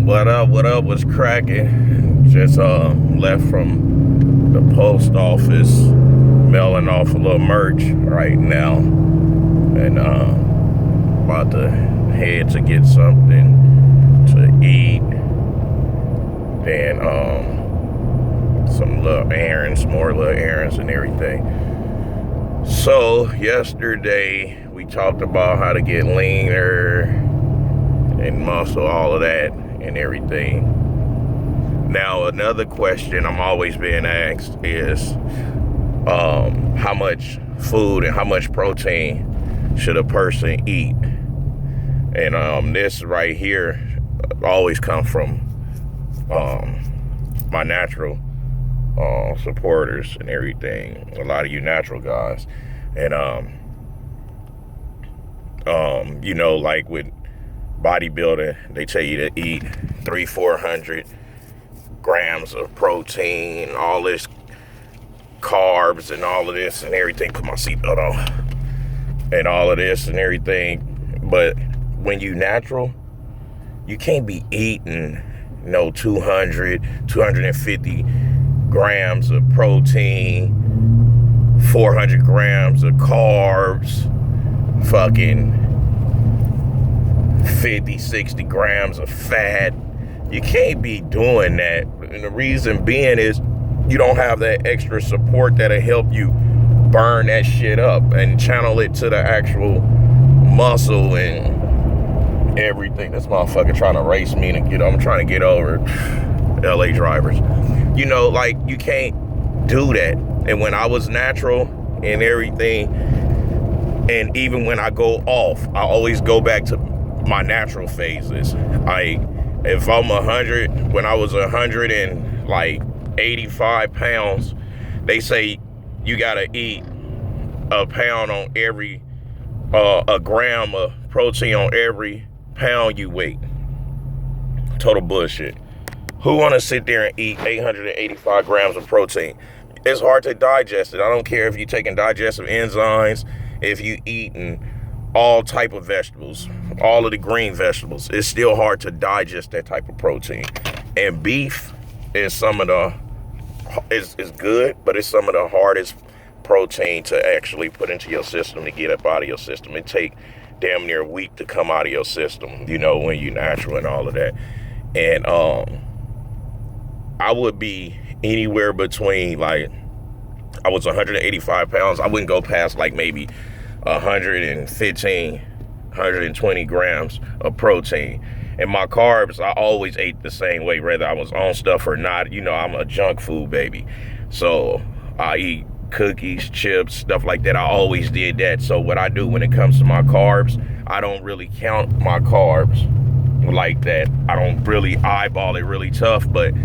What up? What up? What's cracking? Just left from the post office, mailing off a little merch right now, and about to head to get something to eat. Then some little errands, more little errands and everything. So yesterday we talked about how to get leaner and muscle, all of that and everything. Now another question I'm always being asked is how much food and how much protein should a person eat? And this right here always comes from my natural supporters and everything. A lot of you natural guys. And like with bodybuilding, they tell you to eat 300-400 grams of protein, all this carbs and all of this and everything. Put my seatbelt on. And all of this and everything. But when you natural, you can't be eating 250 grams of protein, 400 grams of carbs, fucking 50-60 grams of fat. You can't be doing that. And the reason being is you don't have that extra support that'll help you burn that shit up and channel it to the actual muscle and everything. This motherfucker trying to race me to I'm trying to get over LA drivers. Like you can't do that. And when I was natural and everything, and even when I go off, I always go back to my natural phases. If I'm 100, when I was 185 pounds, they say you gotta eat a pound on every, a gram of protein on every pound you weigh. Total bullshit. Who wanna sit there and eat 885 grams of protein? It's hard to digest it. I don't care if you're taking digestive enzymes, if you eating all type of vegetables, all of the green vegetables, it's still hard to digest that type of protein. And beef is is good, but it's some of the hardest protein to actually put into your system, to get up out of your system. It take damn near a week to come out of your system, when you're natural and all of that. And I would be anywhere between, I was 185 pounds. I wouldn't go past maybe 115, 120 grams of protein. And my carbs, I always ate the same way, whether I was on stuff or not. I'm a junk food baby. So I eat cookies, chips, stuff like that. I always did that. So what I do when it comes to my carbs, I don't really count my carbs like that. I don't really eyeball it really tough. But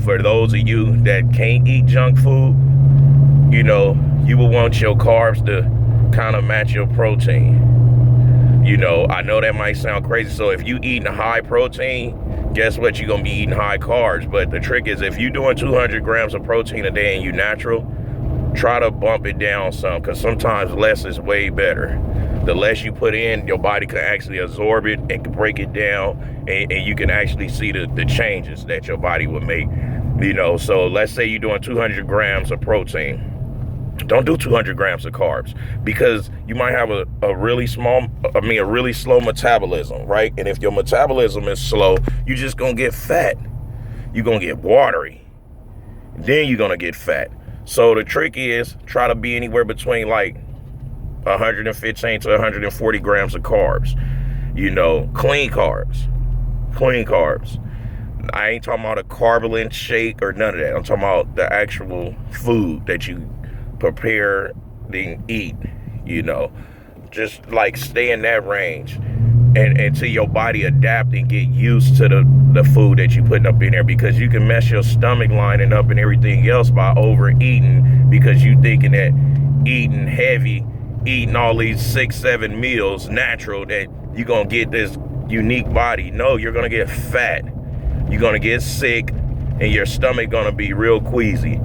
for those of you that can't eat junk food, you will want your carbs to kind of match your protein. I know that might sound crazy. So if you eating high protein, guess what? You're going to be eating high carbs. But the trick is, if you're doing 200 grams of protein a day and you natural, try to bump it down some, because sometimes less is way better. The less you put in, your body can actually absorb it and can break it down, and you can actually see the changes that your body will make. So let's say you're doing 200 grams of protein. Don't do 200 grams of carbs, because you might have a really slow metabolism, right? And if your metabolism is slow, you're just going to get fat. You're going to get watery. Then you're going to get fat. So the trick is, try to be anywhere between 115 to 140 grams of carbs. Clean carbs. Clean carbs. I ain't talking about a Carbolin shake or none of that. I'm talking about the actual food that you prepare then eat. Just stay in that range and until your body adapt and get used to the food that you putting up in there, because you can mess your stomach lining up and everything else by overeating, because you thinking that eating heavy, eating all these 6-7 meals natural, that you're gonna get this unique body. No, you're gonna get fat, you're gonna get sick, and your stomach gonna be real queasy.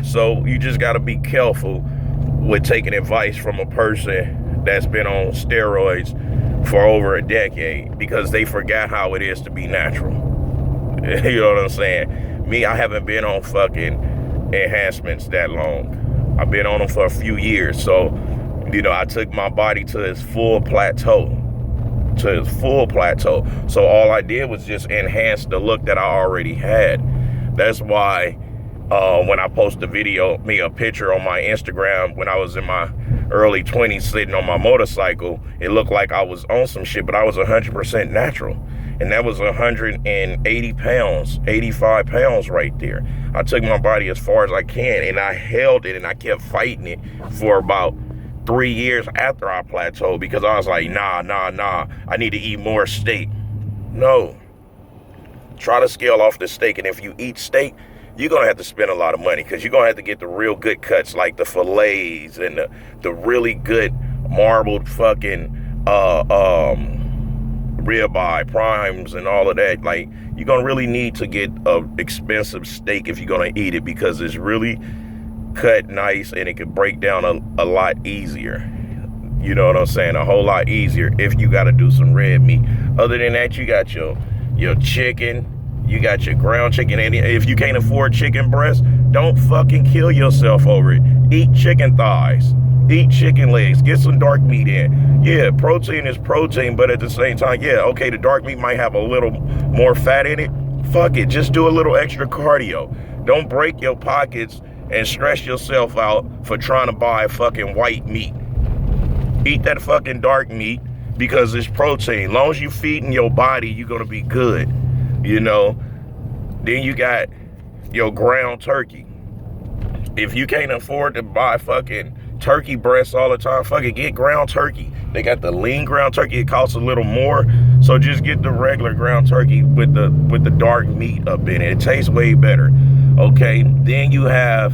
So you just got to be careful with taking advice from a person that's been on steroids for over a decade because they forgot how it is to be natural. You know what I'm saying? Me, I haven't been on fucking enhancements that long. I've been on them for a few years. So, you know, I took my body to its full plateau. So all I did was just enhance the look that I already had. That's why when I post a picture on my Instagram when I was in my early 20s sitting on my motorcycle, it looked like I was on some shit, but I was 100% natural. And that was 180 pounds, 85 pounds right there. I took my body as far as I can, and I held it, and I kept fighting it for about 3 years after I plateaued because I was like, nah, I need to eat more steak. No. Try to scale off the steak, and if you eat steak, you're going to have to spend a lot of money because you're going to have to get the real good cuts like the fillets and the really good marbled fucking ribeye primes and all of that. Like, you're going to really need to get an expensive steak if you're going to eat it because it's really cut nice and it could break down a lot easier. You know what I'm saying? A whole lot easier if you got to do some red meat. Other than that, you got your chicken. You got your ground chicken. And if you can't afford chicken breast, don't fucking kill yourself over it. Eat chicken thighs. Eat chicken legs. Get some dark meat in. Yeah, protein is protein, but at the same time, yeah, okay, the dark meat might have a little more fat in it. Fuck it. Just do a little extra cardio. Don't break your pockets and stress yourself out for trying to buy fucking white meat. Eat that fucking dark meat because it's protein. As long as you feeding your body, you're going to be good. You know, then you got your ground turkey. If you can't afford to buy fucking turkey breasts all the time, fuck it, get ground turkey. They got the lean ground turkey. It costs a little more, so just get the regular ground turkey with the dark meat up in it. It tastes way better. Okay, then you have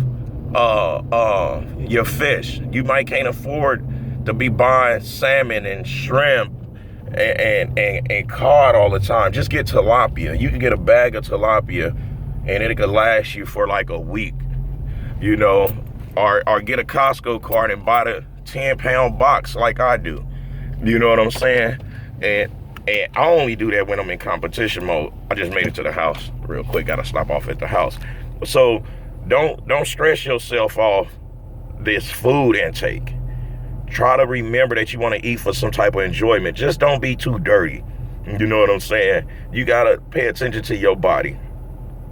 your fish. You might can't afford to be buying salmon and shrimp and cod all the time. Just get tilapia. You can get a bag of tilapia and it could last you for like a week, you know, or get a Costco card and buy the 10-pound box like I do. You know what I'm saying? And I only do that when I'm in competition mode. I just made it to the house real quick. Gotta stop off at the house. So don't stress yourself off this food intake. Try to remember that you want to eat for some type of enjoyment. Just don't be too dirty. You know what I'm saying? You got to pay attention to your body.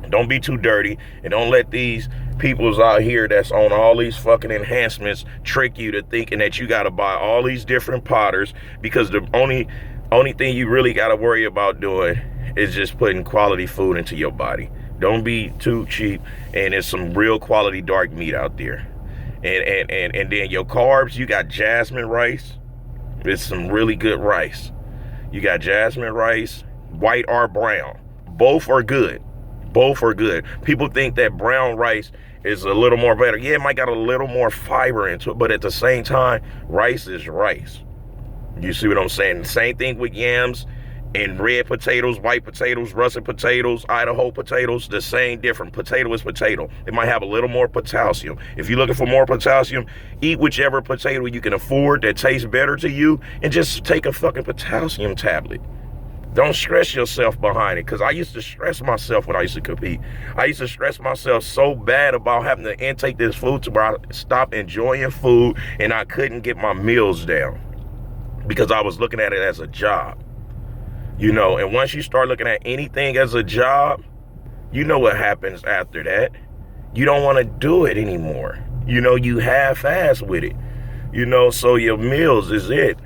Don't be too dirty. And don't let these peoples out here that's on all these fucking enhancements trick you to thinking that you got to buy all these different powders, because the only thing you really got to worry about doing is just putting quality food into your body. Don't be too cheap. And there's some real quality dark meat out there. And then your carbs, you got jasmine rice. It's some really good rice. You got jasmine rice, white or brown. Both are good. Both are good. People think that brown rice is a little more better. Yeah, it might got a little more fiber into it, but at the same time, rice is rice. You see what I'm saying? Same thing with yams and red potatoes, white potatoes, russet potatoes, Idaho potatoes, the same different. Potato is potato. It might have a little more potassium. If you're looking for more potassium, eat whichever potato you can afford that tastes better to you and just take a fucking potassium tablet. Don't stress yourself behind it, because I used to stress myself when I used to compete. I used to stress myself so bad about having to intake this food to where I stopped enjoying food and I couldn't get my meals down because I was looking at it as a job. You know, and once you start looking at anything as a job, you know what happens after that. You don't want to do it anymore. You know, you half-ass with it. You know, so your meals is it.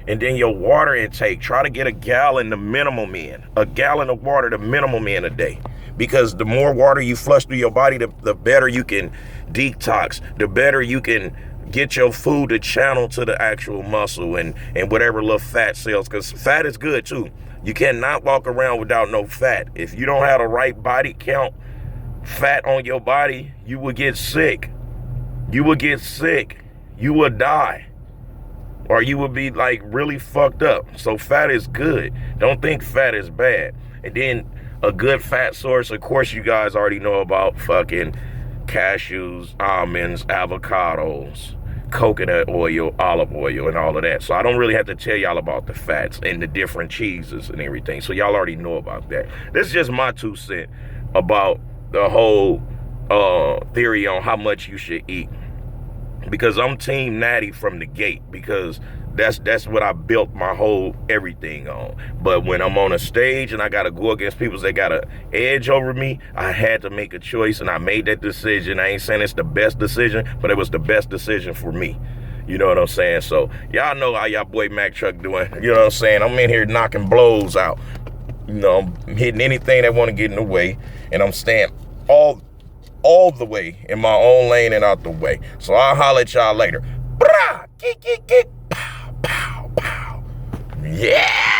And then your water intake, try to get a gallon the minimum in. A gallon of water the minimum in a day. Because the more water you flush through your body, the better you can detox. The better you can get your food to channel to the actual muscle and whatever little fat cells. Because fat is good too. You cannot walk around without no fat. If you don't have the right body count fat on your body, you will get sick. You will get sick. You will die. Or you will be like really fucked up. So fat is good. Don't think fat is bad. And then a good fat source, of course, you guys already know about fucking cashews, almonds, avocados, coconut oil, olive oil, and all of that. So I don't really have to tell y'all about the fats and the different cheeses and everything. So y'all already know about that. This is just my 2 cents about the whole theory on how much you should eat. Because I'm team natty from the gate, because that's what I built my whole everything on. But when I'm on a stage and I gotta go against people that got an edge over me, I had to make a choice, and I made that decision. I ain't saying it's the best decision, but it was the best decision for me. You know what I'm saying? So y'all know how y'all boy Mac Truck doing. You know what I'm saying? I'm in here knocking blows out. You know, I'm hitting anything that want to get in the way, and I'm staying all the way in my own lane and out the way. So I'll holler at y'all later. Brah! Kick, kick, kick. Pow, pow, pow. Yeah!